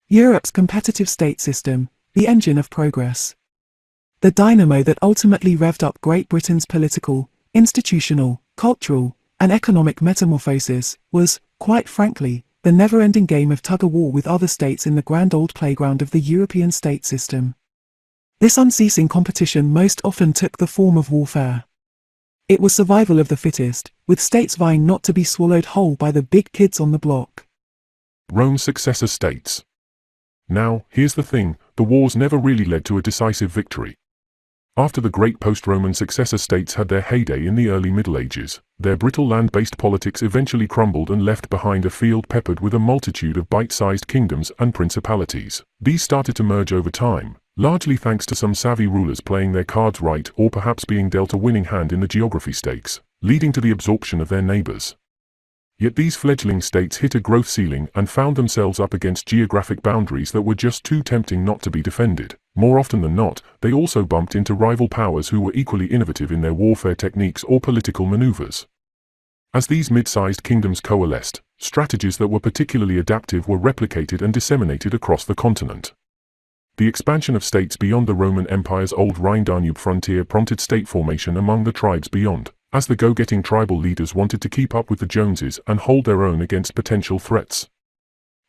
Europe's competitive state system, the engine of progress. The dynamo that ultimately revved up Great Britain's political, institutional, cultural, and economic metamorphosis was, quite frankly, the never-ending game of tug-of-war with other states in the grand old playground of the European state system. This unceasing competition most often took the form of warfare. It was survival of the fittest, with states vying not to be swallowed whole by the big kids on the block. Rome's successor states. Now, here's the thing, the wars never really led to a decisive victory. After the great post-Roman successor states had their heyday in the early Middle Ages, their brittle land-based politics eventually crumbled and left behind a field peppered with a multitude of bite-sized kingdoms and principalities. These started to merge over time, largely thanks to some savvy rulers playing their cards right or perhaps being dealt a winning hand in the geography stakes, leading to the absorption of their neighbors. Yet these fledgling states hit a growth ceiling and found themselves up against geographic boundaries that were just too tempting not to be defended. More often than not, they also bumped into rival powers who were equally innovative in their warfare techniques or political maneuvers. As these mid-sized kingdoms coalesced, strategies that were particularly adaptive were replicated and disseminated across the continent. The expansion of states beyond the Roman Empire's old Rhine-Danube frontier prompted state formation among the tribes beyond, as the go-getting tribal leaders wanted to keep up with the Joneses and hold their own against potential threats.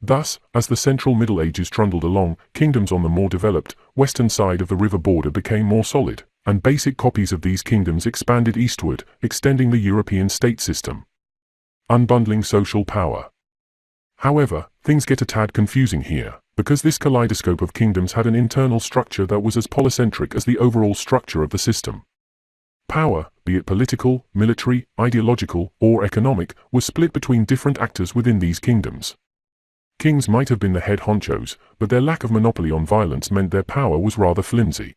Thus, as the central Middle Ages trundled along, kingdoms on the more developed, western side of the river border became more solid, and basic copies of these kingdoms expanded eastward, extending the European state system. Unbundling social power. However, things get a tad confusing here, because this kaleidoscope of kingdoms had an internal structure that was as polycentric as the overall structure of the system. Power, be it political, military, ideological, or economic, was split between different actors within these kingdoms. Kings might have been the head honchos, but their lack of monopoly on violence meant their power was rather flimsy.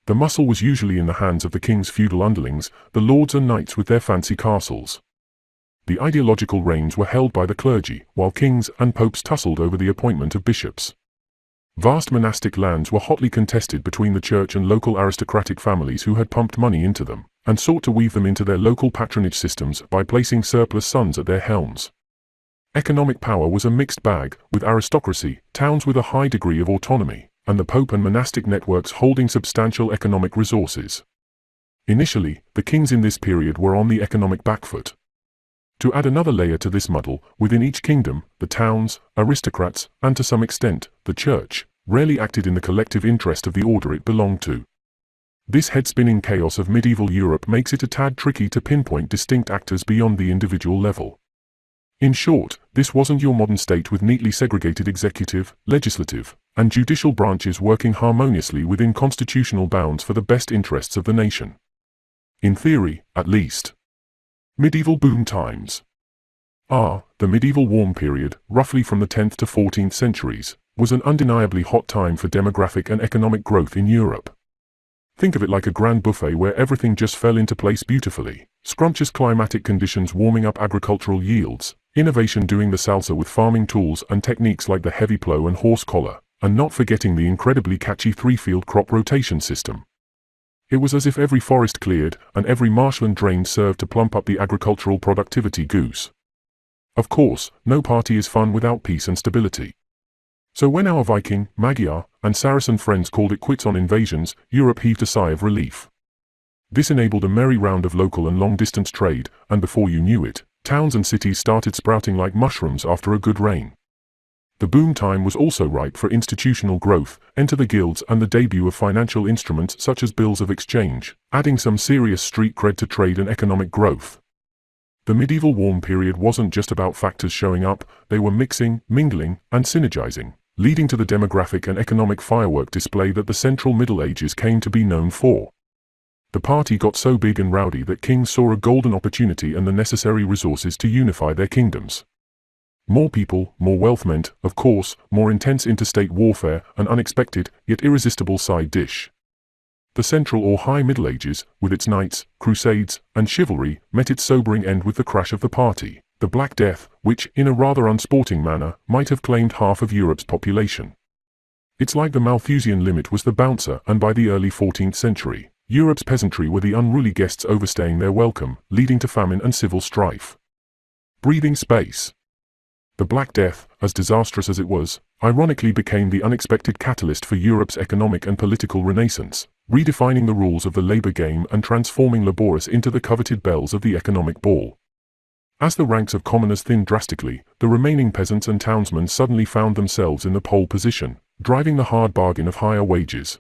The muscle was usually in the hands of the king's feudal underlings, the lords and knights with their fancy castles. The ideological reins were held by the clergy, while kings and popes tussled over the appointment of bishops. Vast monastic lands were hotly contested between the church and local aristocratic families who had pumped money into them, and sought to weave them into their local patronage systems by placing surplus sons at their helms. Economic power was a mixed bag, with aristocracy, towns with a high degree of autonomy, and the pope and monastic networks holding substantial economic resources. Initially, the kings in this period were on the economic back foot. To add another layer to this muddle, within each kingdom, the towns, aristocrats, and to some extent, the church, rarely acted in the collective interest of the order it belonged to. This head-spinning chaos of medieval Europe makes it a tad tricky to pinpoint distinct actors beyond the individual level. In short, this wasn't your modern state with neatly segregated executive, legislative, and judicial branches working harmoniously within constitutional bounds for the best interests of the nation. In theory, at least. Medieval boom times. The medieval warm period, roughly from the 10th to 14th centuries, was an undeniably hot time for demographic and economic growth in Europe. Think of it like a grand buffet where everything just fell into place beautifully. Scrumptious climatic conditions warming up agricultural yields, innovation doing the salsa with farming tools and techniques like the heavy plow and horse collar, and not forgetting the incredibly catchy three-field crop rotation system. It was as if every forest cleared and every marshland drained served to plump up the agricultural productivity goose. Of course, no party is fun without peace and stability. So when our Viking, Magyar, and Saracen friends called it quits on invasions, Europe heaved a sigh of relief. This enabled a merry round of local and long-distance trade, and before you knew it, towns and cities started sprouting like mushrooms after a good rain. The boom time was also ripe for institutional growth, enter the guilds and the debut of financial instruments such as bills of exchange, adding some serious street cred to trade and economic growth. The medieval warm period wasn't just about factors showing up, they were mixing, mingling, and synergizing, leading to the demographic and economic firework display that the Central Middle Ages came to be known for. The party got so big and rowdy that kings saw a golden opportunity and the necessary resources to unify their kingdoms. More people, more wealth meant, of course, more intense interstate warfare, an unexpected, yet irresistible side dish. The Central or High Middle Ages, with its knights, crusades, and chivalry, met its sobering end with the crash of the party, the Black Death, which, in a rather unsporting manner, might have claimed half of Europe's population. It's like the Malthusian limit was the bouncer, and by the early 14th century, Europe's peasantry were the unruly guests overstaying their welcome, leading to famine and civil strife. Breathing space. The Black Death, as disastrous as it was, ironically became the unexpected catalyst for Europe's economic and political renaissance, redefining the rules of the labor game and transforming laboris into the coveted belles of the economic ball. As the ranks of commoners thinned drastically, the remaining peasants and townsmen suddenly found themselves in the pole position, driving the hard bargain of higher wages.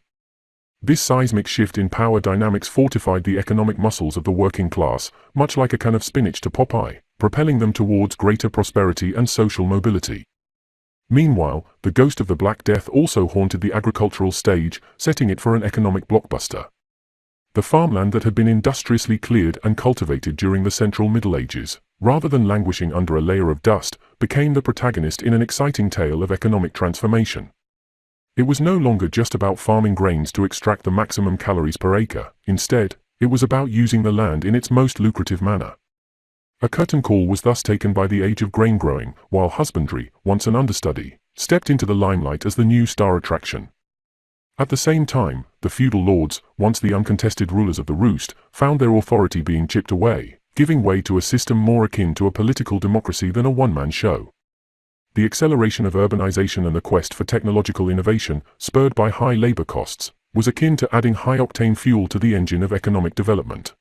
This seismic shift in power dynamics fortified the economic muscles of the working class, much like a can of spinach to Popeye, propelling them towards greater prosperity and social mobility. Meanwhile, the ghost of the Black Death also haunted the agricultural stage, setting it for an economic blockbuster. The farmland that had been industriously cleared and cultivated during the Central Middle Ages, rather than languishing under a layer of dust, became the protagonist in an exciting tale of economic transformation. It was no longer just about farming grains to extract the maximum calories per acre. Instead, it was about using the land in its most lucrative manner. A curtain call was thus taken by the age of grain growing, while husbandry, once an understudy, stepped into the limelight as the new star attraction. At the same time, the feudal lords, once the uncontested rulers of the roost, found their authority being chipped away, giving way to a system more akin to a political democracy than a one-man show. The acceleration of urbanization and the quest for technological innovation, spurred by high labor costs, was akin to adding high-octane fuel to the engine of economic development.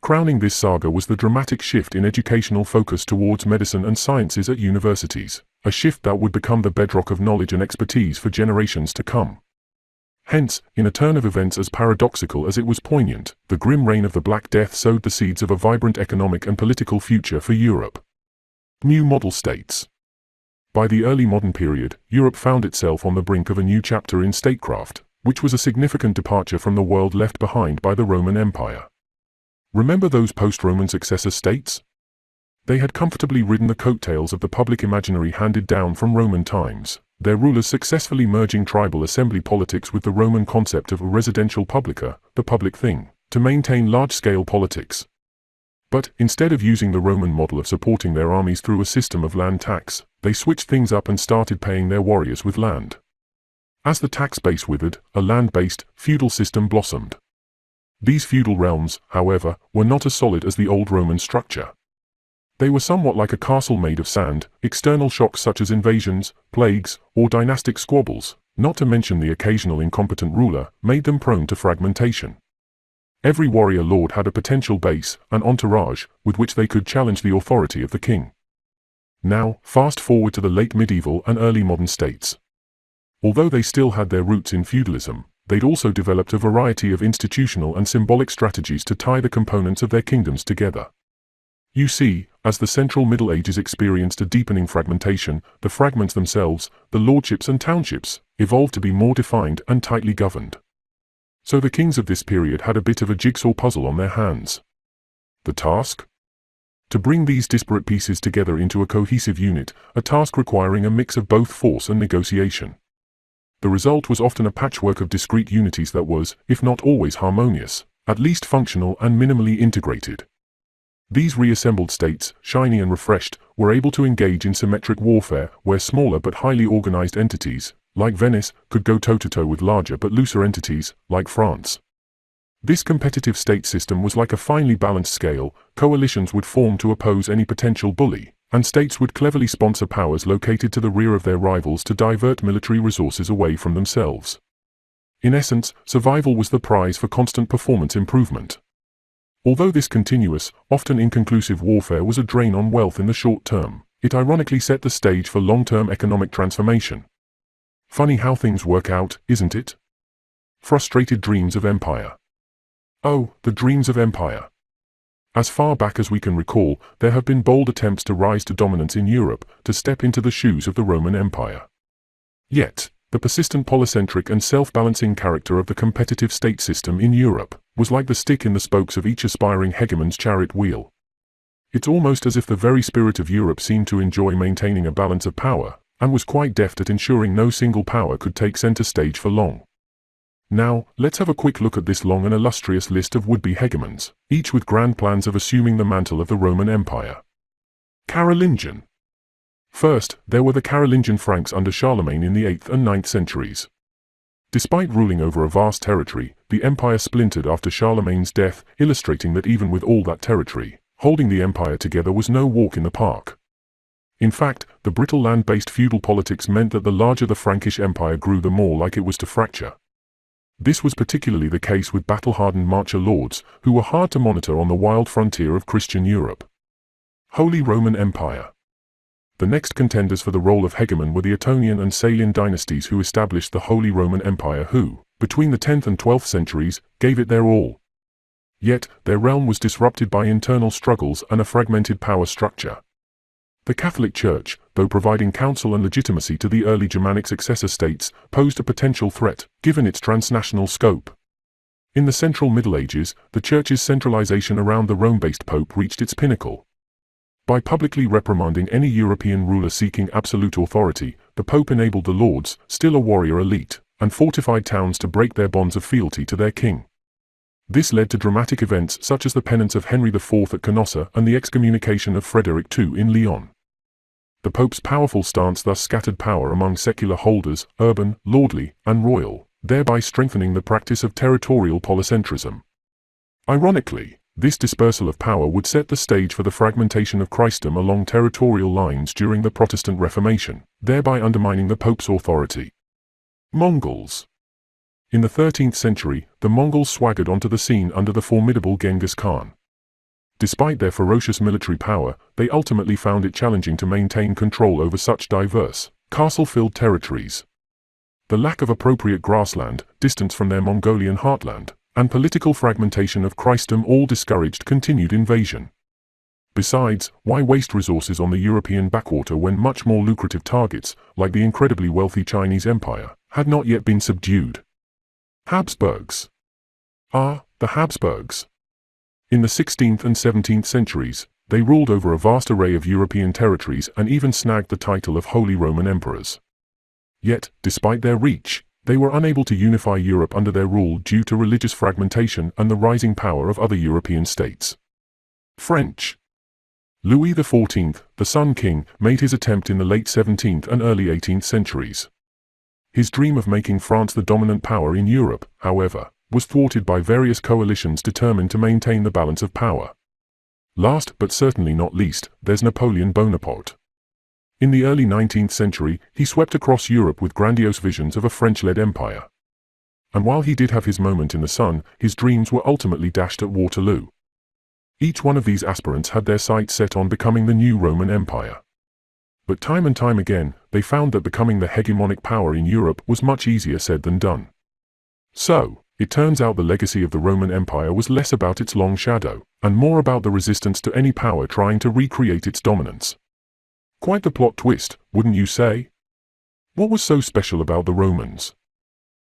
Crowning this saga was the dramatic shift in educational focus towards medicine and sciences at universities, a shift that would become the bedrock of knowledge and expertise for generations to come. Hence, in a turn of events as paradoxical as it was poignant, the grim reign of the Black Death sowed the seeds of a vibrant economic and political future for Europe. New model states. By the early modern period, Europe found itself on the brink of a new chapter in statecraft, which was a significant departure from the world left behind by the Roman Empire. Remember those post-Roman successor states? They had comfortably ridden the coattails of the public imaginary handed down from Roman times, their rulers successfully merging tribal assembly politics with the Roman concept of a residential publica, the public thing, to maintain large-scale politics. But, instead of using the Roman model of supporting their armies through a system of land tax, they switched things up and started paying their warriors with land. As the tax base withered, a land-based, feudal system blossomed. These feudal realms, however, were not as solid as the old Roman structure. They were somewhat like a castle made of sand. External shocks such as invasions, plagues, or dynastic squabbles, not to mention the occasional incompetent ruler, made them prone to fragmentation. Every warrior lord had a potential base, an entourage, with which they could challenge the authority of the king. Now, fast forward to the late medieval and early modern states. Although they still had their roots in feudalism, they'd also developed a variety of institutional and symbolic strategies to tie the components of their kingdoms together. You see, as the Central Middle Ages experienced a deepening fragmentation, the fragments themselves, the lordships and townships, evolved to be more defined and tightly governed. So the kings of this period had a bit of a jigsaw puzzle on their hands. The task? To bring these disparate pieces together into a cohesive unit, a task requiring a mix of both force and negotiation. The result was often a patchwork of discrete unities that was, if not always harmonious, at least functional and minimally integrated. These reassembled states, shiny and refreshed, were able to engage in symmetric warfare where smaller but highly organized entities, like Venice, could go toe-to-toe with larger but looser entities, like France. This competitive state system was like a finely balanced scale. Coalitions would form to oppose any potential bully, and states would cleverly sponsor powers located to the rear of their rivals to divert military resources away from themselves. In essence, survival was the prize for constant performance improvement. Although this continuous, often inconclusive warfare was a drain on wealth in the short term, it ironically set the stage for long-term economic transformation. Funny how things work out, isn't it? Frustrated dreams of empire. Oh, the dreams of empire. As far back as we can recall, there have been bold attempts to rise to dominance in Europe, to step into the shoes of the Roman Empire. Yet, the persistent polycentric and self-balancing character of the competitive state system in Europe was like the stick in the spokes of each aspiring hegemon's chariot wheel. It's almost as if the very spirit of Europe seemed to enjoy maintaining a balance of power, and was quite deft at ensuring no single power could take center stage for long. Now, let's have a quick look at this long and illustrious list of would-be hegemons, each with grand plans of assuming the mantle of the Roman Empire. Carolingian. First, there were the Carolingian Franks under Charlemagne in the 8th and 9th centuries. Despite ruling over a vast territory, the empire splintered after Charlemagne's death, illustrating that even with all that territory, holding the empire together was no walk in the park. In fact, the the brittle land-based feudal politics meant that the larger the Frankish Empire grew, the more like it was to fracture. This was particularly the case with battle-hardened marcher lords, who were hard to monitor on the wild frontier of Christian Europe. Holy Roman Empire. The next contenders for the role of hegemon were the Ottonian and Salian dynasties, who established the Holy Roman Empire, who, between the 10th and 12th centuries, gave it their all. Yet, their realm was disrupted by internal struggles and a fragmented power structure. The Catholic Church, though providing counsel and legitimacy to the early Germanic successor states, posed a potential threat, given its transnational scope. In the Central Middle Ages, the Church's centralization around the Rome-based Pope reached its pinnacle. By publicly reprimanding any European ruler seeking absolute authority, the Pope enabled the lords, still a warrior elite, and fortified towns to break their bonds of fealty to their king. This led to dramatic events such as the penance of Henry IV at Canossa and the excommunication of Frederick II in Lyon. The Pope's powerful stance thus scattered power among secular holders, urban, lordly, and royal, thereby strengthening the practice of territorial polycentrism. Ironically, this dispersal of power would set the stage for the fragmentation of Christendom along territorial lines during the Protestant Reformation, thereby undermining the Pope's authority. Mongols. In the 13th century, the Mongols swaggered onto the scene under the formidable Genghis Khan. Despite their ferocious military power, they ultimately found it challenging to maintain control over such diverse, castle-filled territories. The lack of appropriate grassland, distance from their Mongolian heartland, and political fragmentation of Christendom all discouraged continued invasion. Besides, why waste resources on the European backwater when much more lucrative targets, like the incredibly wealthy Chinese Empire, had not yet been subdued? Habsburgs. The Habsburgs. In the 16th and 17th centuries, they ruled over a vast array of European territories and even snagged the title of Holy Roman Emperors. Yet, despite their reach, they were unable to unify Europe under their rule due to religious fragmentation and the rising power of other European states. French. Louis XIV, the Sun King, made his attempt in the late 17th and early 18th centuries. His dream of making France the dominant power in Europe, however, was thwarted by various coalitions determined to maintain the balance of power. Last but certainly not least, there's Napoleon Bonaparte. In the early 19th century, he swept across Europe with grandiose visions of a French-led empire. And while he did have his moment in the sun, his dreams were ultimately dashed at Waterloo. Each one of these aspirants had their sights set on becoming the new Roman Empire. But time and time again, they found that becoming the hegemonic power in Europe was much easier said than done. So, it turns out the legacy of the Roman Empire was less about its long shadow, and more about the resistance to any power trying to recreate its dominance. Quite the plot twist, wouldn't you say? What was so special about the Romans?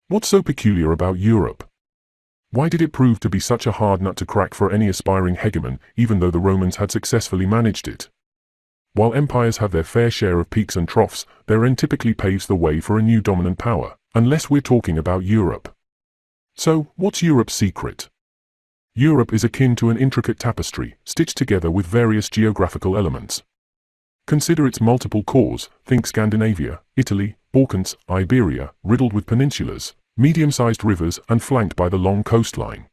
What's so peculiar about Europe? Why did it prove to be such a hard nut to crack for any aspiring hegemon, even though the Romans had successfully managed it? While empires have their fair share of peaks and troughs, their end typically paves the way for a new dominant power, unless we're talking about Europe. So, what's Europe's secret? Europe is akin to an intricate tapestry, stitched together with various geographical elements. Consider its multiple cores, think Scandinavia, Italy, Balkans, Iberia, riddled with peninsulas, medium-sized rivers and flanked by the long coastline.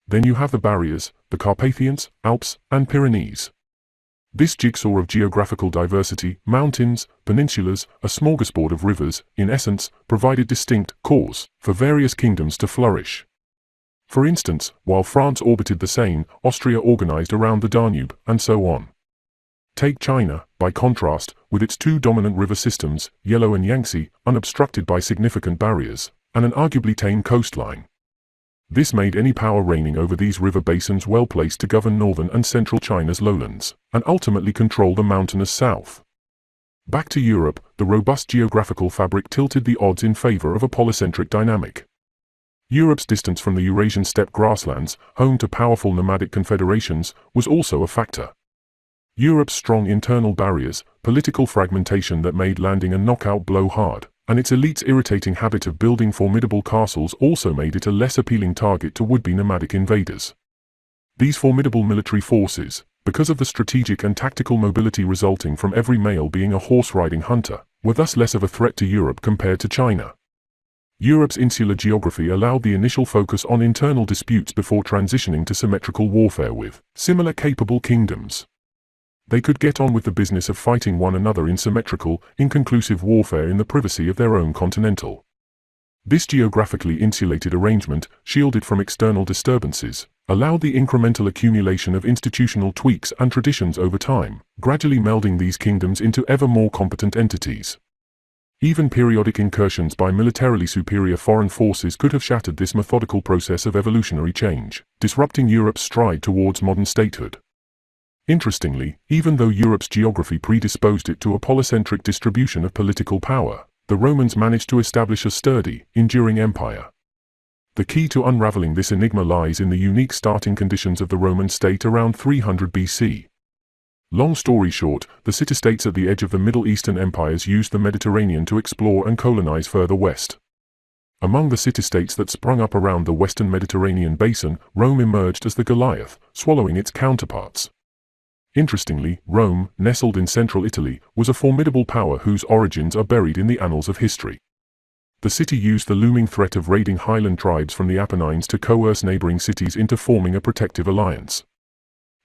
Then you have the barriers, the Carpathians, Alps, and Pyrenees. This jigsaw of geographical diversity, mountains, peninsulas, a smorgasbord of rivers, in essence, provided distinct cores for various kingdoms to flourish. For instance, while France orbited the Seine, Austria organized around the Danube, and so on. Take China, by contrast, with its two dominant river systems, Yellow and Yangtze, unobstructed by significant barriers, and an arguably tame coastline. This made any power reigning over these river basins well placed to govern northern and central China's lowlands, and ultimately control the mountainous south. Back to Europe, the robust geographical fabric tilted the odds in favor of a polycentric dynamic. Europe's distance from the Eurasian steppe grasslands, home to powerful nomadic confederations, was also a factor. Europe's strong internal barriers, political fragmentation that made landing a knockout blow hard, and its elite's irritating habit of building formidable castles also made it a less appealing target to would-be nomadic invaders. These formidable military forces, because of the strategic and tactical mobility resulting from every male being a horse-riding hunter, were thus less of a threat to Europe compared to China. Europe's insular geography allowed the initial focus on internal disputes before transitioning to symmetrical warfare with similar capable kingdoms. They could get on with the business of fighting one another in symmetrical, inconclusive warfare in the privacy of their own continental. This geographically insulated arrangement, shielded from external disturbances, allowed the incremental accumulation of institutional tweaks and traditions over time, gradually melding these kingdoms into ever more competent entities. Even periodic incursions by militarily superior foreign forces could have shattered this methodical process of evolutionary change, disrupting Europe's stride towards modern statehood. Interestingly, even though Europe's geography predisposed it to a polycentric distribution of political power, the Romans managed to establish a sturdy, enduring empire. The key to unraveling this enigma lies in the unique starting conditions of the Roman state around 300 BC. Long story short, the city-states at the edge of the Middle Eastern empires used the Mediterranean to explore and colonize further west. Among the city-states that sprung up around the western Mediterranean basin, Rome emerged as the Goliath, swallowing its counterparts. Interestingly, Rome, nestled in central Italy, was a formidable power whose origins are buried in the annals of history. The city used the looming threat of raiding highland tribes from the Apennines to coerce neighboring cities into forming a protective alliance.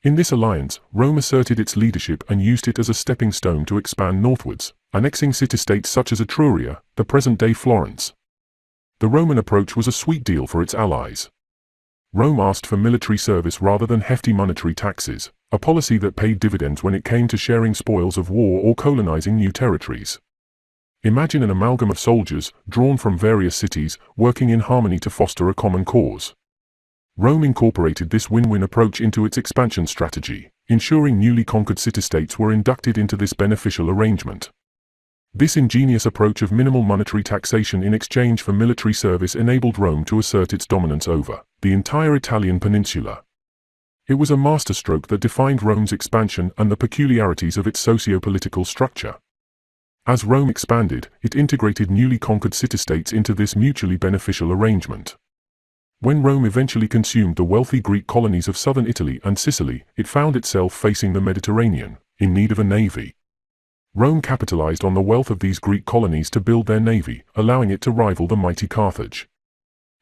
In this alliance, Rome asserted its leadership and used it as a stepping stone to expand northwards, annexing city-states such as Etruria, the present-day Florence. The Roman approach was a sweet deal for its allies. Rome asked for military service rather than hefty monetary taxes, a policy that paid dividends when it came to sharing spoils of war or colonizing new territories. Imagine an amalgam of soldiers, drawn from various cities, working in harmony to foster a common cause. Rome incorporated this win-win approach into its expansion strategy, ensuring newly conquered city-states were inducted into this beneficial arrangement. This ingenious approach of minimal monetary taxation in exchange for military service enabled Rome to assert its dominance over the entire Italian peninsula. It was a masterstroke that defined Rome's expansion and the peculiarities of its socio-political structure. As Rome expanded, it integrated newly conquered city-states into this mutually beneficial arrangement. When Rome eventually consumed the wealthy Greek colonies of southern Italy and Sicily, it found itself facing the Mediterranean, in need of a navy. Rome capitalized on the wealth of these Greek colonies to build their navy, allowing it to rival the mighty Carthage.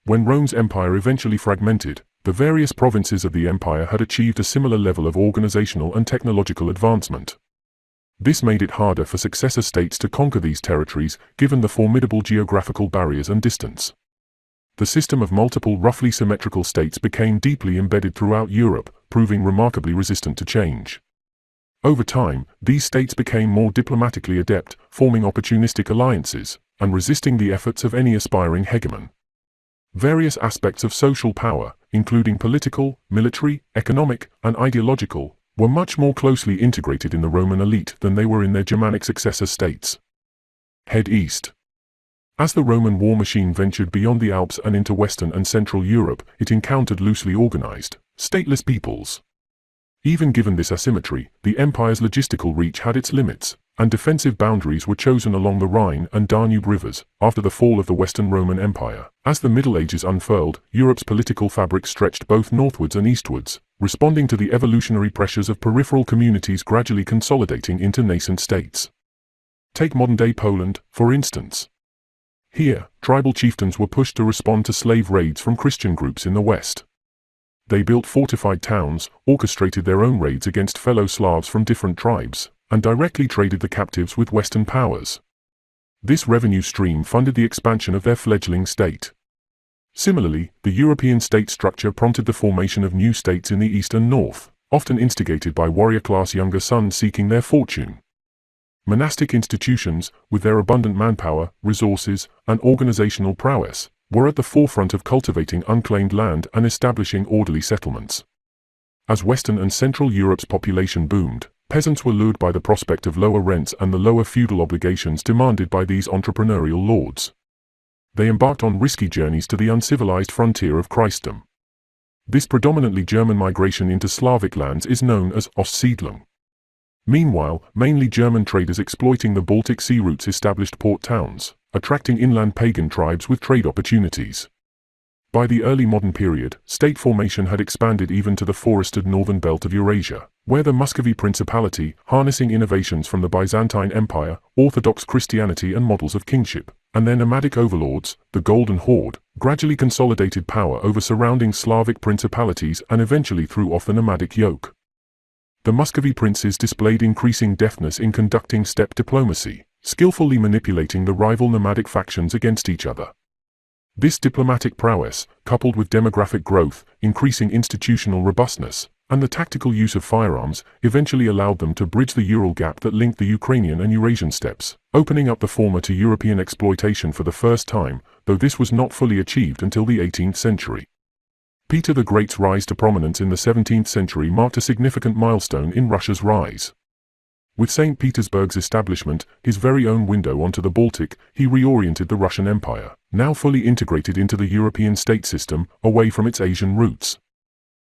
When Rome's empire eventually fragmented, the various provinces of the empire had achieved a similar level of organizational and technological advancement. This made it harder for successor states to conquer these territories, given the formidable geographical barriers and distance. The system of multiple roughly symmetrical states became deeply embedded throughout Europe, proving remarkably resistant to change. Over time, these states became more diplomatically adept, forming opportunistic alliances, and resisting the efforts of any aspiring hegemon. Various aspects of social power, including political, military, economic, and ideological, were much more closely integrated in the Roman elite than they were in their Germanic successor states. Head east. As the Roman war machine ventured beyond the Alps and into Western and Central Europe, it encountered loosely organized, stateless peoples. Even given this asymmetry, the empire's logistical reach had its limits, and defensive boundaries were chosen along the Rhine and Danube rivers. After the fall of the Western Roman Empire, as the Middle Ages unfurled, Europe's political fabric stretched both northwards and eastwards, responding to the evolutionary pressures of peripheral communities gradually consolidating into nascent states. Take modern-day Poland, for instance. Here, tribal chieftains were pushed to respond to slave raids from Christian groups in the West. They built fortified towns, orchestrated their own raids against fellow Slavs from different tribes, and directly traded the captives with Western powers. This revenue stream funded the expansion of their fledgling state. Similarly, the European state structure prompted the formation of new states in the east and north, often instigated by warrior-class younger sons seeking their fortune. Monastic institutions, with their abundant manpower, resources, and organizational prowess, were at the forefront of cultivating unclaimed land and establishing orderly settlements. As Western and Central Europe's population boomed, peasants were lured by the prospect of lower rents and the lower feudal obligations demanded by these entrepreneurial lords. They embarked on risky journeys to the uncivilized frontier of Christendom. This predominantly German migration into Slavic lands is known as Ostsiedlung. Meanwhile, mainly German traders exploiting the Baltic Sea routes established port towns, attracting inland pagan tribes with trade opportunities. By the early modern period, state formation had expanded even to the forested northern belt of Eurasia, where the Muscovy Principality, harnessing innovations from the Byzantine Empire, Orthodox Christianity and models of kingship, and their nomadic overlords, the Golden Horde, gradually consolidated power over surrounding Slavic principalities and eventually threw off the nomadic yoke. The Muscovy princes displayed increasing deftness in conducting steppe diplomacy, skillfully manipulating the rival nomadic factions against each other. This diplomatic prowess, coupled with demographic growth, increasing institutional robustness, and the tactical use of firearms, eventually allowed them to bridge the Ural gap that linked the Ukrainian and Eurasian steppes, opening up the former to European exploitation for the first time, though this was not fully achieved until the 18th century. Peter the Great's rise to prominence in the 17th century marked a significant milestone in Russia's rise. With St. Petersburg's establishment, his very own window onto the Baltic, he reoriented the Russian Empire, now fully integrated into the European state system, away from its Asian roots.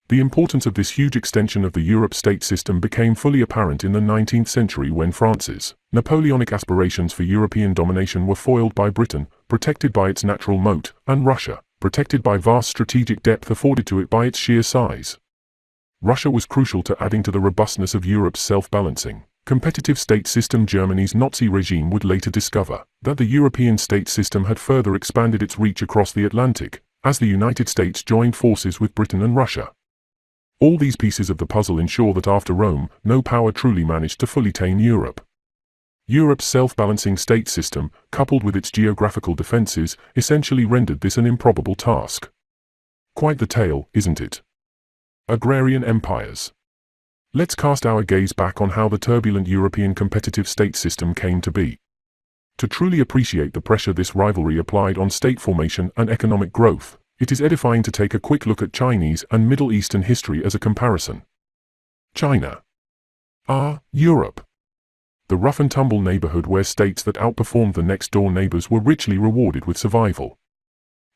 The importance of this huge extension of the Europe state system became fully apparent in the 19th century when France's Napoleonic aspirations for European domination were foiled by Britain, protected by its natural moat, and Russia, protected by vast strategic depth afforded to it by its sheer size. Russia was crucial to adding to the robustness of Europe's self-balancing, competitive state system. Germany's Nazi regime would later discover that the European state system had further expanded its reach across the Atlantic, as the United States joined forces with Britain and Russia. All these pieces of the puzzle ensure that after Rome, no power truly managed to fully tame Europe. Europe's self-balancing state system, coupled with its geographical defenses, essentially rendered this an improbable task. Quite the tale, isn't it? Agrarian empires. Let's cast our gaze back on how the turbulent European competitive state system came to be. To truly appreciate the pressure this rivalry applied on state formation and economic growth, it is edifying to take a quick look at Chinese and Middle Eastern history as a comparison. China. Europe. The rough-and-tumble neighborhood where states that outperformed the next-door neighbors were richly rewarded with survival.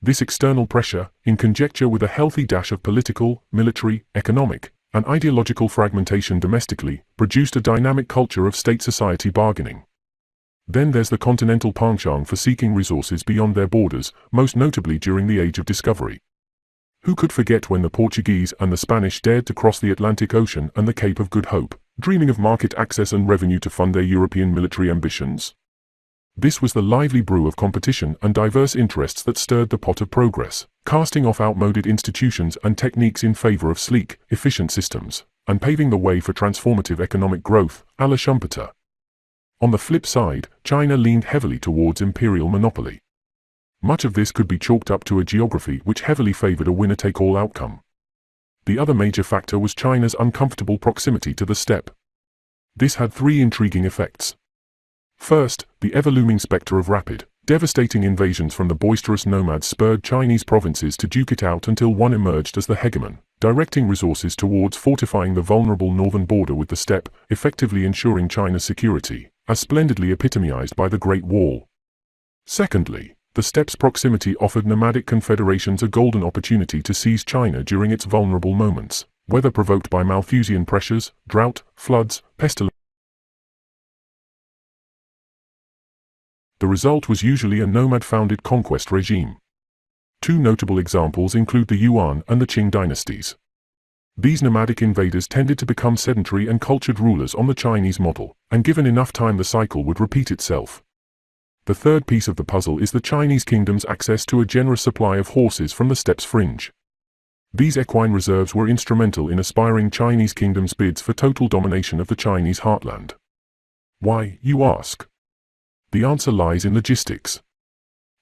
This external pressure, in conjecture with a healthy dash of political, military, economic, and ideological fragmentation domestically, produced a dynamic culture of state-society bargaining. Then there's the continental penchant for seeking resources beyond their borders, most notably during the Age of Discovery. Who could forget when the Portuguese and the Spanish dared to cross the Atlantic Ocean and the Cape of Good Hope, dreaming of market access and revenue to fund their European military ambitions? This was the lively brew of competition and diverse interests that stirred the pot of progress, casting off outmoded institutions and techniques in favor of sleek, efficient systems, and paving the way for transformative economic growth, a la Schumpeter. On the flip side, China leaned heavily towards imperial monopoly. Much of this could be chalked up to a geography which heavily favored a winner-take-all outcome. The other major factor was China's uncomfortable proximity to the steppe. This had three intriguing effects. First, the ever-looming specter of rapid, devastating invasions from the boisterous nomads spurred Chinese provinces to duke it out until one emerged as the hegemon, directing resources towards fortifying the vulnerable northern border with the steppe, effectively ensuring China's security, as splendidly epitomized by the Great Wall. Secondly, the steppe's proximity offered nomadic confederations a golden opportunity to seize China during its vulnerable moments, whether provoked by Malthusian pressures, drought, floods, pestilence. The result was usually a nomad-founded conquest regime. Two notable examples include the Yuan and the Qing dynasties. These nomadic invaders tended to become sedentary and cultured rulers on the Chinese model, and given enough time the cycle would repeat itself. The third piece of the puzzle is the Chinese kingdom's access to a generous supply of horses from the steppe's fringe. These equine reserves were instrumental in aspiring Chinese kingdoms' bids for total domination of the Chinese heartland. Why, you ask? The answer lies in logistics.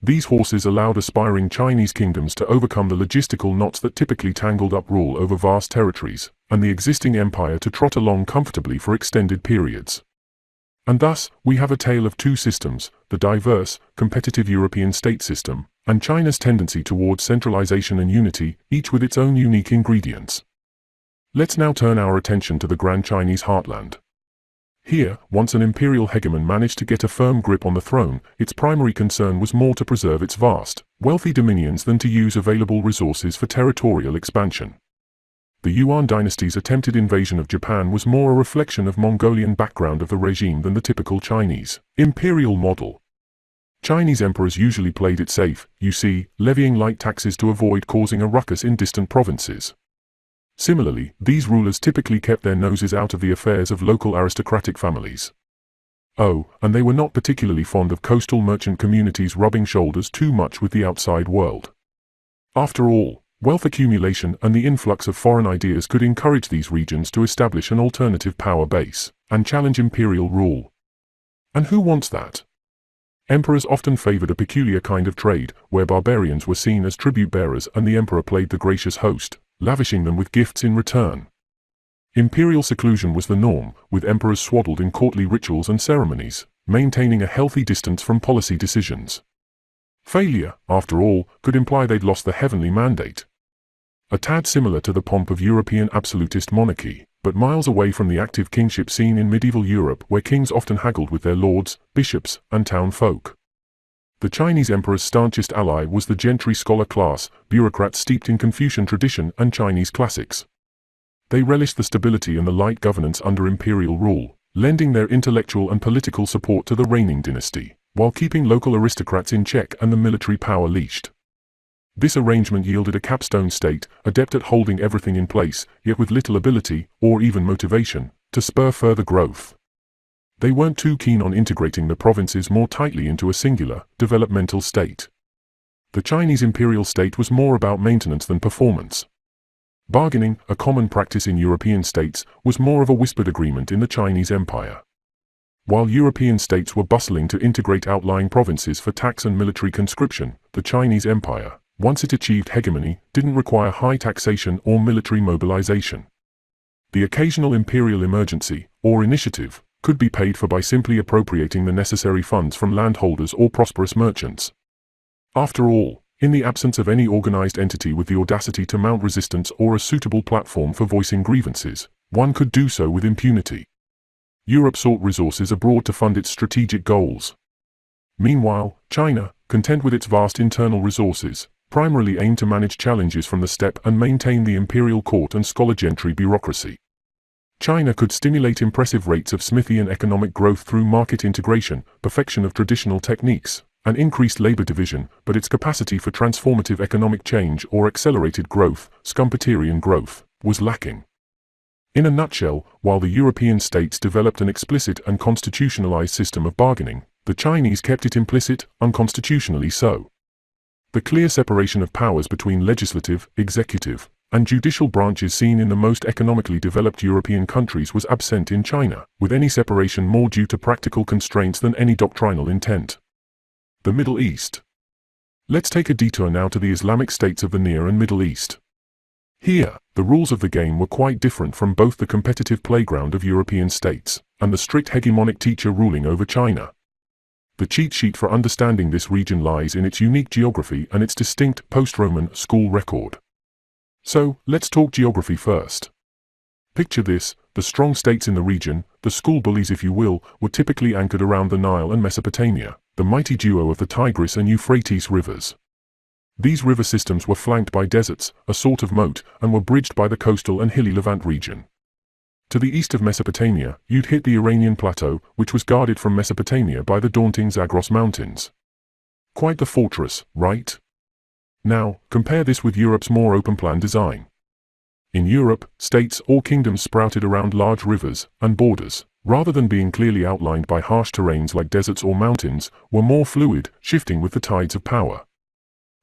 These horses allowed aspiring Chinese kingdoms to overcome the logistical knots that typically tangled up rule over vast territories, and the existing empire to trot along comfortably for extended periods. And thus, we have a tale of two systems, the diverse, competitive European state system, and China's tendency towards centralization and unity, each with its own unique ingredients. Let's now turn our attention to the Grand Chinese heartland. Here, once an imperial hegemon managed to get a firm grip on the throne, its primary concern was more to preserve its vast, wealthy dominions than to use available resources for territorial expansion. The Yuan dynasty's attempted invasion of Japan was more a reflection of Mongolian background of the regime than the typical Chinese imperial model. Chinese emperors usually played it safe, you see, levying light taxes to avoid causing a ruckus in distant provinces. Similarly, these rulers typically kept their noses out of the affairs of local aristocratic families. Oh, and they were not particularly fond of coastal merchant communities rubbing shoulders too much with the outside world. After all, Wealth accumulation and the influx of foreign ideas could encourage these regions to establish an alternative power base and challenge imperial rule. And who wants that? Emperors often favored a peculiar kind of trade, where barbarians were seen as tribute bearers and the emperor played the gracious host, lavishing them with gifts in return. Imperial seclusion was the norm, with emperors swaddled in courtly rituals and ceremonies, maintaining a healthy distance from policy decisions. Failure, after all, could imply they'd lost the heavenly mandate. A tad similar to the pomp of European absolutist monarchy, but miles away from the active kingship seen in medieval Europe where kings often haggled with their lords, bishops, and town folk. The Chinese emperor's staunchest ally was the gentry scholar class, bureaucrats steeped in Confucian tradition and Chinese classics. They relished the stability and the light governance under imperial rule, lending their intellectual and political support to the reigning dynasty, while keeping local aristocrats in check and the military power leashed. This arrangement yielded a capstone state, adept at holding everything in place, yet with little ability, or even motivation, to spur further growth. They weren't too keen on integrating the provinces more tightly into a singular, developmental state. The Chinese imperial state was more about maintenance than performance. Bargaining, a common practice in European states, was more of a whispered agreement in the Chinese Empire. While European states were bustling to integrate outlying provinces for tax and military conscription, the Chinese Empire, once it achieved hegemony, didn't require high taxation or military mobilization. The occasional imperial emergency, or initiative, could be paid for by simply appropriating the necessary funds from landholders or prosperous merchants. After all, in the absence of any organized entity with the audacity to mount resistance or a suitable platform for voicing grievances, one could do so with impunity. Europe sought resources abroad to fund its strategic goals. Meanwhile, China, content with its vast internal resources, primarily aimed to manage challenges from the steppe and maintain the imperial court and scholar gentry bureaucracy. China could stimulate impressive rates of Smithian economic growth through market integration, perfection of traditional techniques, and increased labor division, but its capacity for transformative economic change or accelerated growth, Schumpeterian growth, was lacking. In a nutshell, while the European states developed an explicit and constitutionalized system of bargaining, the Chinese kept it implicit, unconstitutionally so. The clear separation of powers between legislative, executive, and judicial branches seen in the most economically developed European countries was absent in China, with any separation more due to practical constraints than any doctrinal intent. The Middle East. Let's take a detour now to the Islamic states of the Near and Middle East. Here, the rules of the game were quite different from both the competitive playground of European states and the strict hegemonic teacher ruling over China. The cheat sheet for understanding this region lies in its unique geography and its distinct post-Roman school record. So, let's talk geography first. Picture this: the strong states in the region, the school bullies if you will, were typically anchored around the Nile and Mesopotamia, the mighty duo of the Tigris and Euphrates rivers. These river systems were flanked by deserts, a sort of moat, and were bridged by the coastal and hilly Levant region. To the east of Mesopotamia, you'd hit the Iranian plateau, which was guarded from Mesopotamia by the daunting Zagros Mountains. Quite the fortress, right? Now, compare this with Europe's more open-plan design. In Europe, states or kingdoms sprouted around large rivers and borders, rather than being clearly outlined by harsh terrains like deserts or mountains, were more fluid, shifting with the tides of power.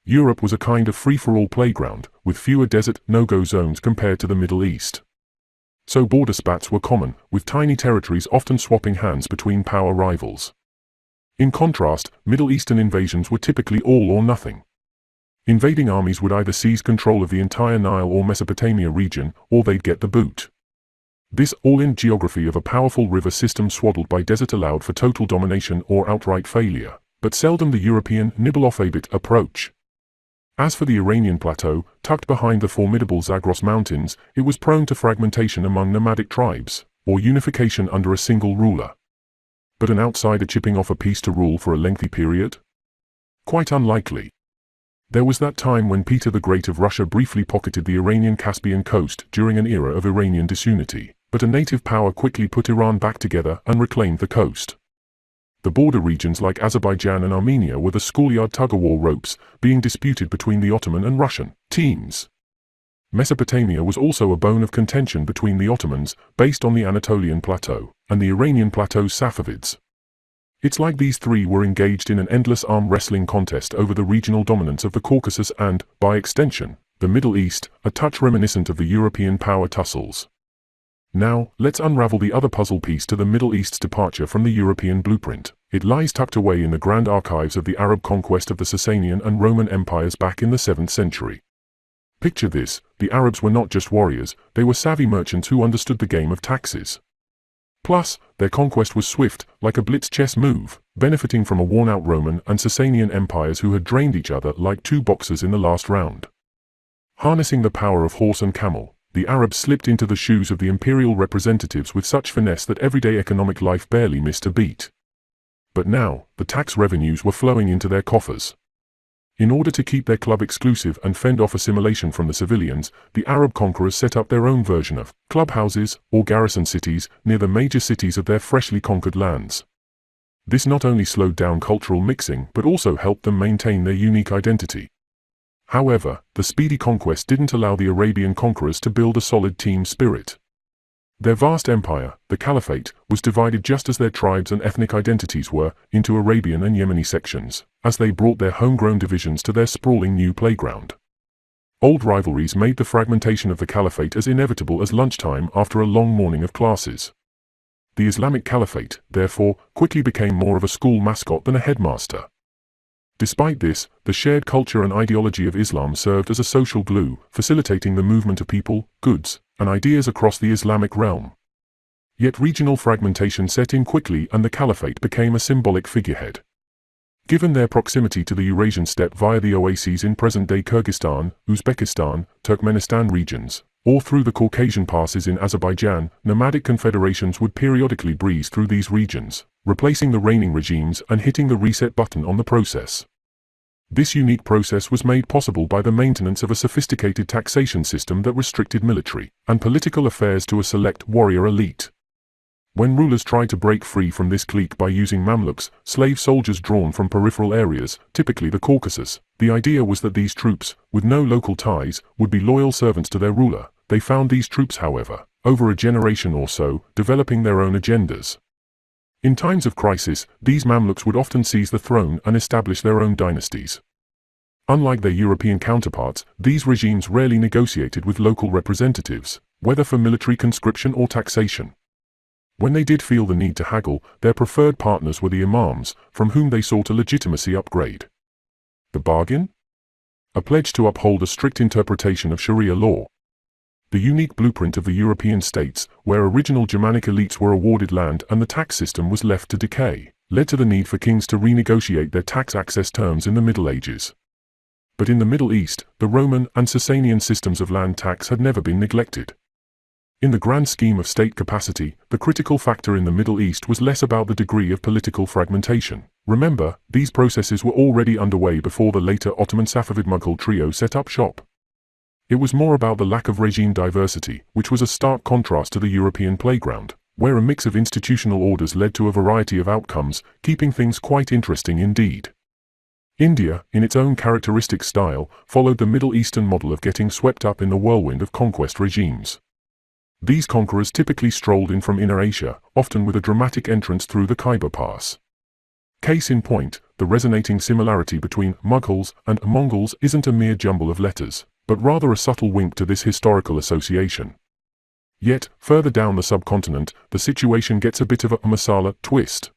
Europe was a kind of free-for-all playground, with fewer desert no-go zones compared to the Middle East. So border spats were common, with tiny territories often swapping hands between power rivals. In contrast, Middle Eastern invasions were typically all or nothing. Invading armies would either seize control of the entire Nile or Mesopotamia region, or they'd get the boot. This all-in geography of a powerful river system swaddled by desert allowed for total domination or outright failure, but seldom the European nibble-off-a-bit approach. As for the Iranian plateau, tucked behind the formidable Zagros Mountains, it was prone to fragmentation among nomadic tribes, or unification under a single ruler. But an outsider chipping off a piece to rule for a lengthy period? Quite unlikely. There was that time when Peter the Great of Russia briefly pocketed the Iranian Caspian coast during an era of Iranian disunity, but a native power quickly put Iran back together and reclaimed the coast. The border regions like Azerbaijan and Armenia were the schoolyard tug-of-war ropes being disputed between the Ottoman and Russian teams. Mesopotamia was also a bone of contention between the Ottomans, based on the Anatolian plateau, and the Iranian plateau's Safavids. It's like these three were engaged in an endless arm wrestling contest over the regional dominance of the Caucasus and, by extension, The Middle East, a touch reminiscent of the European power tussles. Now, let's unravel the other puzzle piece to the Middle East's departure from the European blueprint. It lies tucked away in the grand archives of the Arab conquest of the Sasanian and Roman empires back in the 7th century. Picture this: the Arabs were not just warriors, they were savvy merchants who understood the game of taxes. Plus, their conquest was swift, like a blitz chess move, benefiting from a worn-out Roman and Sasanian empires who had drained each other like two boxers in the last round. Harnessing the power of horse and camel, the Arabs slipped into the shoes of the imperial representatives with such finesse that everyday economic life barely missed a beat. But now, the tax revenues were flowing into their coffers. In order to keep their club exclusive and fend off assimilation from the civilians, the Arab conquerors set up their own version of clubhouses or garrison cities near the major cities of their freshly conquered lands. This not only slowed down cultural mixing but also helped them maintain their unique identity. However, the speedy conquest didn't allow the Arabian conquerors to build a solid team spirit. Their vast empire, the Caliphate, was divided just as their tribes and ethnic identities were, into Arabian and Yemeni sections, as they brought their homegrown divisions to their sprawling new playground. Old rivalries made the fragmentation of the Caliphate as inevitable as lunchtime after a long morning of classes. The Islamic Caliphate, therefore, quickly became more of a school mascot than a headmaster. Despite this, the shared culture and ideology of Islam served as a social glue, facilitating the movement of people, goods, and ideas across the Islamic realm. Yet regional fragmentation set in quickly and the Caliphate became a symbolic figurehead. Given their proximity to the Eurasian steppe via the oases in present-day Kyrgyzstan, Uzbekistan, Turkmenistan regions, or through the Caucasian passes in Azerbaijan, nomadic confederations would periodically breeze through these regions, replacing the reigning regimes and hitting the reset button on the process. This unique process was made possible by the maintenance of a sophisticated taxation system that restricted military and political affairs to a select warrior elite. When rulers tried to break free from this clique by using Mamluks, slave soldiers drawn from peripheral areas, typically the Caucasus, the idea was that these troops, with no local ties, would be loyal servants to their ruler. They found these troops, however, over a generation or so, developing their own agendas. In times of crisis, these Mamluks would often seize the throne and establish their own dynasties. Unlike their European counterparts, these regimes rarely negotiated with local representatives, whether for military conscription or taxation. When they did feel the need to haggle, their preferred partners were the imams, from whom they sought a legitimacy upgrade. The bargain? A pledge to uphold a strict interpretation of Sharia law. The unique blueprint of the European states, where original Germanic elites were awarded land and the tax system was left to decay, led to the need for kings to renegotiate their tax access terms in the Middle Ages. But in the Middle East, the Roman and Sasanian systems of land tax had never been neglected. In the grand scheme of state capacity, the critical factor in the Middle East was less about the degree of political fragmentation. Remember, these processes were already underway before the later Ottoman-Safavid-Mughal trio set up shop. It was more about the lack of regime diversity, which was a stark contrast to the European playground, where a mix of institutional orders led to a variety of outcomes, keeping things quite interesting indeed. India, in its own characteristic style, followed the Middle Eastern model of getting swept up in the whirlwind of conquest regimes. These conquerors typically strolled in from Inner Asia, often with a dramatic entrance through the Khyber Pass. Case in point, the resonating similarity between Mughals and Mongols isn't a mere jumble of letters, but rather a subtle wink to this historical association. Yet, further down the subcontinent, the situation gets a bit of a masala twist.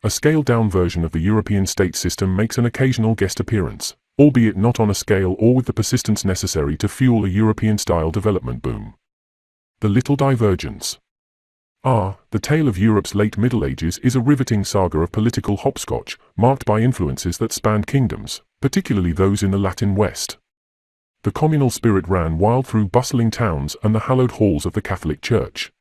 A scaled-down version of the European state system makes an occasional guest appearance, albeit not on a scale or with the persistence necessary to fuel a European-style development boom. The Little Divergence. The tale of Europe's late Middle Ages is a riveting saga of political hopscotch, marked by influences that spanned kingdoms, particularly those in the Latin West. The communal spirit ran wild through bustling towns and the hallowed halls of the Catholic Church.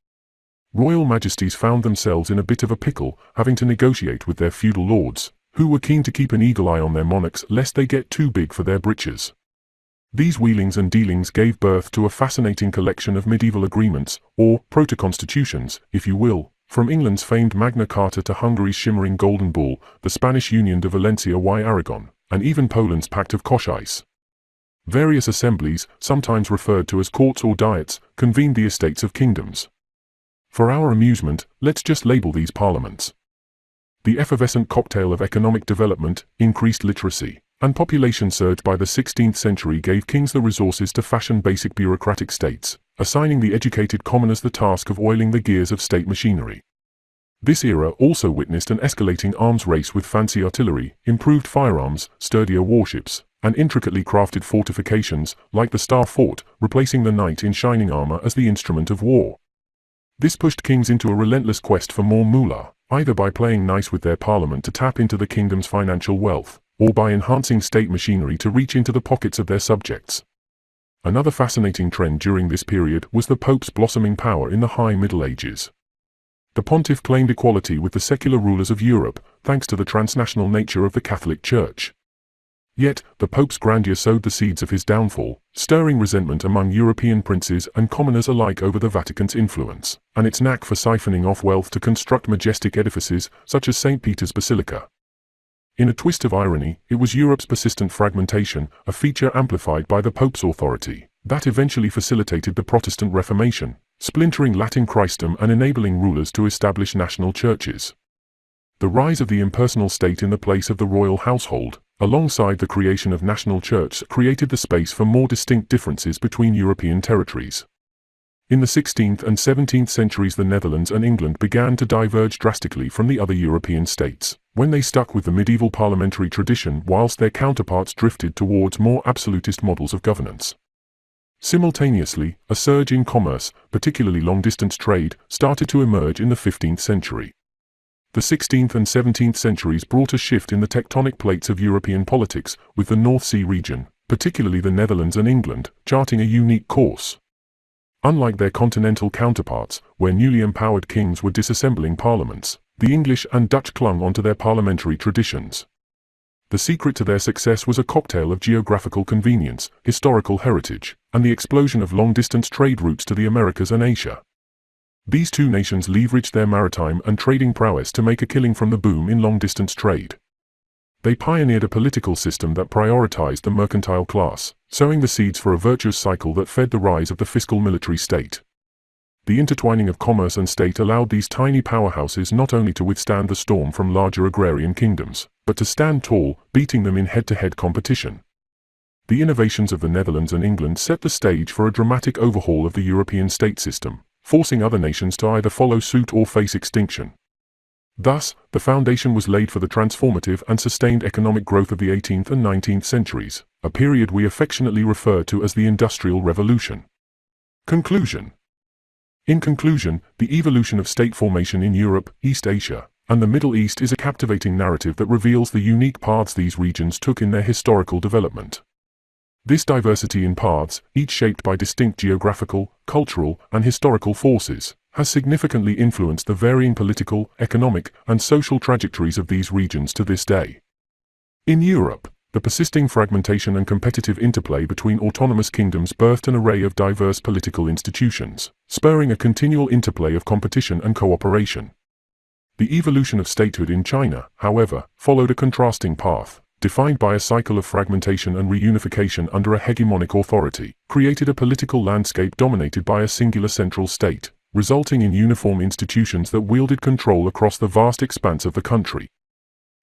Royal majesties found themselves in a bit of a pickle, having to negotiate with their feudal lords, who were keen to keep an eagle eye on their monarchs lest they get too big for their britches. These wheelings and dealings gave birth to a fascinating collection of medieval agreements, or proto-constitutions, if you will, from England's famed Magna Carta to Hungary's shimmering Golden Bull, the Spanish Union de Valencia y Aragon, and even Poland's Pact of Kosciuszko. Various assemblies, sometimes referred to as courts or diets, convened the estates of kingdoms. For our amusement, let's just label these parliaments. The effervescent cocktail of economic development, increased literacy, and population surge by the 16th century gave kings the resources to fashion basic bureaucratic states, assigning the educated commoners the task of oiling the gears of state machinery. This era also witnessed an escalating arms race with fancy artillery, improved firearms, sturdier warships, and intricately crafted fortifications, like the Star Fort, replacing the knight in shining armor as the instrument of war. This pushed kings into a relentless quest for more moolah, either by playing nice with their parliament to tap into the kingdom's financial wealth, or by enhancing state machinery to reach into the pockets of their subjects. Another fascinating trend during this period was the Pope's blossoming power in the High Middle Ages. The pontiff claimed equality with the secular rulers of Europe, thanks to the transnational nature of the Catholic Church. Yet, the Pope's grandeur sowed the seeds of his downfall, stirring resentment among European princes and commoners alike over the Vatican's influence, and its knack for siphoning off wealth to construct majestic edifices such as St. Peter's Basilica. In a twist of irony, it was Europe's persistent fragmentation, a feature amplified by the Pope's authority, that eventually facilitated the Protestant Reformation, splintering Latin Christendom and enabling rulers to establish national churches. The rise of the impersonal state in the place of the royal household, alongside the creation of national churches, created the space for more distinct differences between European territories. In the 16th and 17th centuries, the Netherlands and England began to diverge drastically from the other European states, when they stuck with the medieval parliamentary tradition whilst their counterparts drifted towards more absolutist models of governance. Simultaneously, a surge in commerce, particularly long-distance trade, started to emerge in the 15th century. The 16th and 17th centuries brought a shift in the tectonic plates of European politics, with the North Sea region, particularly the Netherlands and England, charting a unique course. Unlike their continental counterparts, where newly empowered kings were disassembling parliaments, the English and Dutch clung onto their parliamentary traditions. The secret to their success was a cocktail of geographical convenience, historical heritage, and the explosion of long-distance trade routes to the Americas and Asia. These two nations leveraged their maritime and trading prowess to make a killing from the boom in long-distance trade. They pioneered a political system that prioritized the mercantile class, sowing the seeds for a virtuous cycle that fed the rise of the fiscal military state. The intertwining of commerce and state allowed these tiny powerhouses not only to withstand the storm from larger agrarian kingdoms, but to stand tall, beating them in head-to-head competition. The innovations of the Netherlands and England set the stage for a dramatic overhaul of the European state system, forcing other nations to either follow suit or face extinction. Thus, the foundation was laid for the transformative and sustained economic growth of the 18th and 19th centuries, a period we affectionately refer to as the Industrial Revolution. Conclusion. In conclusion, the evolution of state formation in Europe, East Asia, and the Middle East is a captivating narrative that reveals the unique paths these regions took in their historical development. This diversity in paths, each shaped by distinct geographical, cultural, and historical forces, has significantly influenced the varying political, economic, and social trajectories of these regions to this day. In Europe, the persisting fragmentation and competitive interplay between autonomous kingdoms birthed an array of diverse political institutions, spurring a continual interplay of competition and cooperation. The evolution of statehood in China, however, followed a contrasting path, defined by a cycle of fragmentation and reunification under a hegemonic authority, created a political landscape dominated by a singular central state, resulting in uniform institutions that wielded control across the vast expanse of the country.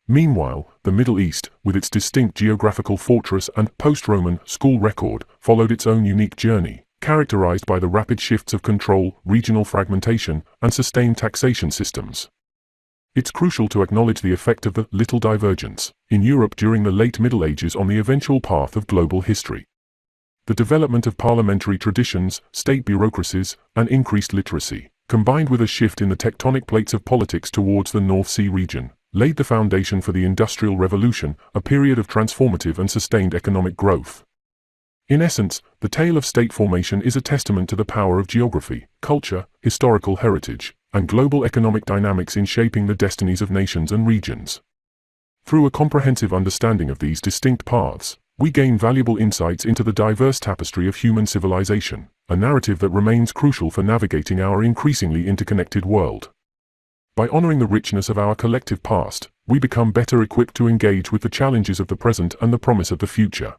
Meanwhile, the Middle East, with its distinct geographical fortress and post-Roman school record, followed its own unique journey, characterized by the rapid shifts of control, regional fragmentation, and sustained taxation systems. It's crucial to acknowledge the effect of the Little Divergence in Europe during the late Middle Ages on the eventual path of global history. The development of parliamentary traditions, state bureaucracies, and increased literacy, combined with a shift in the tectonic plates of politics towards the North Sea region, laid the foundation for the Industrial Revolution, a period of transformative and sustained economic growth. In essence, the tale of state formation is a testament to the power of geography, culture, historical heritage, and global economic dynamics in shaping the destinies of nations and regions. Through a comprehensive understanding of these distinct paths, we gain valuable insights into the diverse tapestry of human civilization, a narrative that remains crucial for navigating our increasingly interconnected world. By honoring the richness of our collective past, we become better equipped to engage with the challenges of the present and the promise of the future.